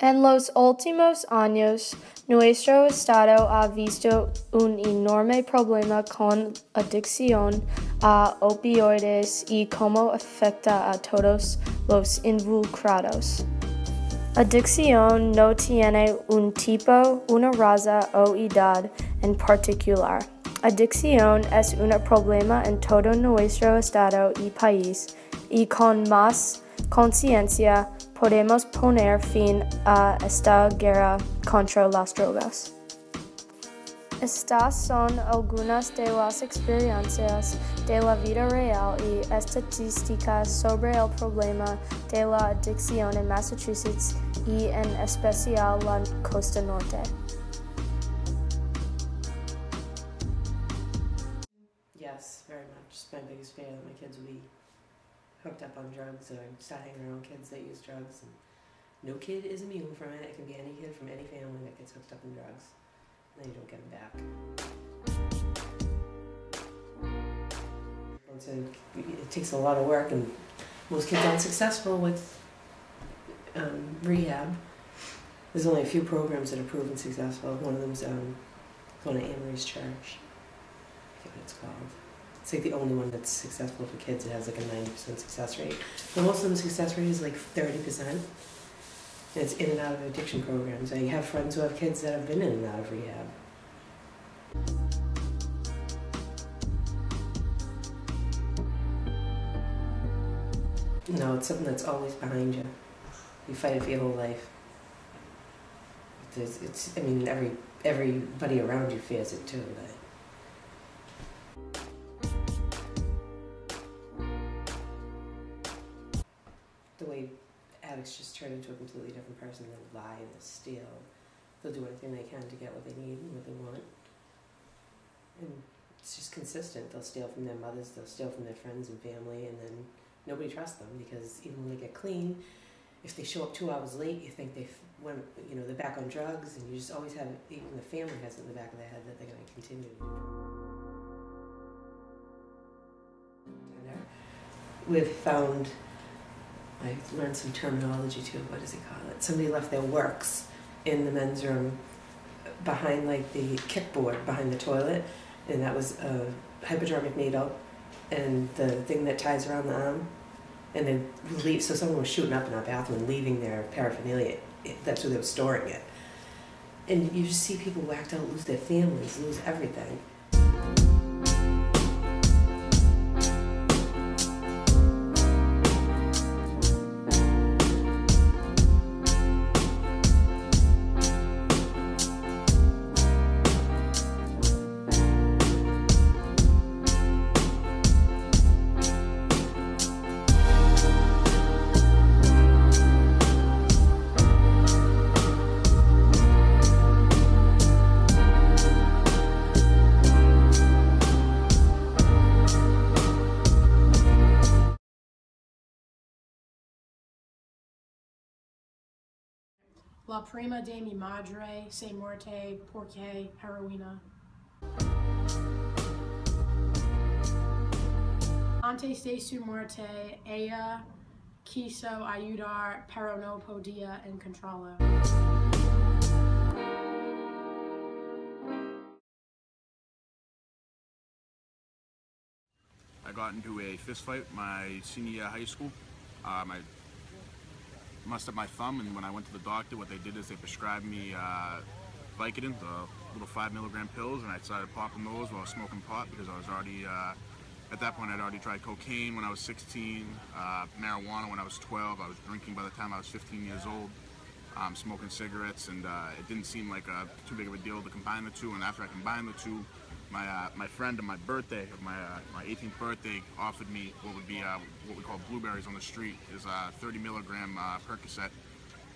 En los últimos años, nuestro estado ha visto un enorme problema con adicción a opioides y cómo afecta a todos los involucrados. Adicción no tiene un tipo, una raza o edad en particular. Adicción es un problema en todo nuestro estado y país, y con más conciencia podemos poner fin a esta guerra contra las drogas. Estas son algunas de las experiencias de la vida real y estadísticas sobre el problema de la adicción en Massachusetts y en especial la costa norte. Yes, very much. It's my biggest fear that my kids will be hooked up on drugs or start hanging around kids that use drugs. And no kid is immune from it. It can be any kid from any family that gets hooked up in drugs. And then you don't get them back. So it takes a lot of work, and most kids aren't successful with rehab. There's only a few programs that are proven successful. One of them is going to Amory's Church. I forget what it's called. It's like the only one that's successful for kids. It has like a 90% success rate. But most of them success rate is like 30%. And it's in and out of addiction programs. I have friends who have kids that have been in and out of rehab. No, it's something that's always behind you. You fight it for your whole life. I mean, everybody around you fears it too, but the way addicts just turn into a completely different person. They'll lie, they'll steal, they'll do anything they can to get what they need and what they want. And it's just consistent. They'll steal from their mothers, they'll steal from their friends and family, and then nobody trusts them because even when they get clean, if they show up 2 hours late, you think they're back on drugs, and you just always have, even the family has it in the back of their head that they're going to continue to do drugs. We've found, I learned some terminology too, what does he call it? Somebody left their works in the men's room behind like the kickboard behind the toilet, and that was a hypodermic needle and the thing that ties around the arm, and then leave. So someone was shooting up in our bathroom and leaving their paraphernalia. That's where they were storing it. And you just see people whacked out, lose their families, lose everything. La prima de mi madre se muerte porque heroína. Antes de su muerte, ella quiso ayudar, pero no podía encontrarlo. I got into a fist fight my senior year of high school. I messed up my thumb, and when I went to the doctor, what they did is they prescribed me Vicodin, the little 5 milligram pills, and I started popping those while I was smoking pot because I was already, at that point I'd already tried cocaine when I was 16, marijuana when I was 12, I was drinking by the time I was 15 years old, smoking cigarettes, and it didn't seem like too big of a deal to combine the two. And after I combined the two, my friend on my birthday, my 18th birthday, offered me what would be what we call blueberries on the street, is a 30 milligram Percocet,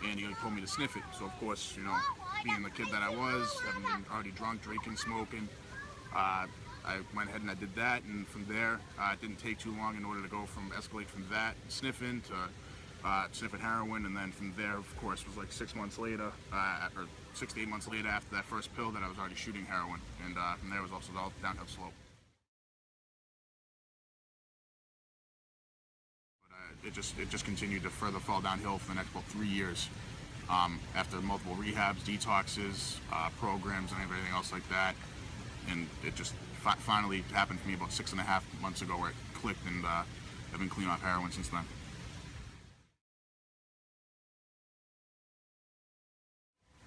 and he told me to sniff it. So of course, being the kid that I was, having been already drunk, drinking, smoking, I went ahead and I did that, and from there, it didn't take too long in order to escalate from that sniffing to sniffing heroin, and then from there, of course, it was like 6 months later, or 6 to 8 months later after that first pill, that I was already shooting heroin, and from there was also the downhill slope. But it just continued to further fall downhill for the next about 3 years. after multiple rehabs, detoxes, programs, and everything else like that. And it just finally happened for me about 6.5 months ago, where it clicked, and I've been clean off heroin since then.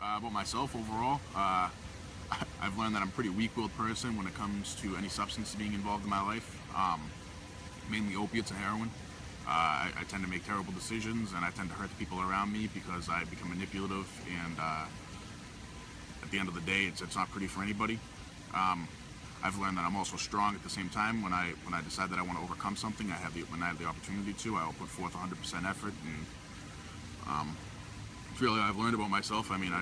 About myself overall, I've learned that I'm a pretty weak-willed person when it comes to any substance being involved in my life, mainly opiates and heroin. I tend to make terrible decisions, and I tend to hurt the people around me because I become manipulative, and at the end of the day, it's not pretty for anybody. I've learned that I'm also strong at the same time. When I decide that I want to overcome something, when I have the opportunity to, I will put forth 100% effort, and it's really what I've learned about myself. I mean,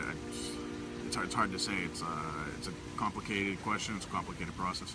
it's hard to say. It's a complicated question. It's a complicated process.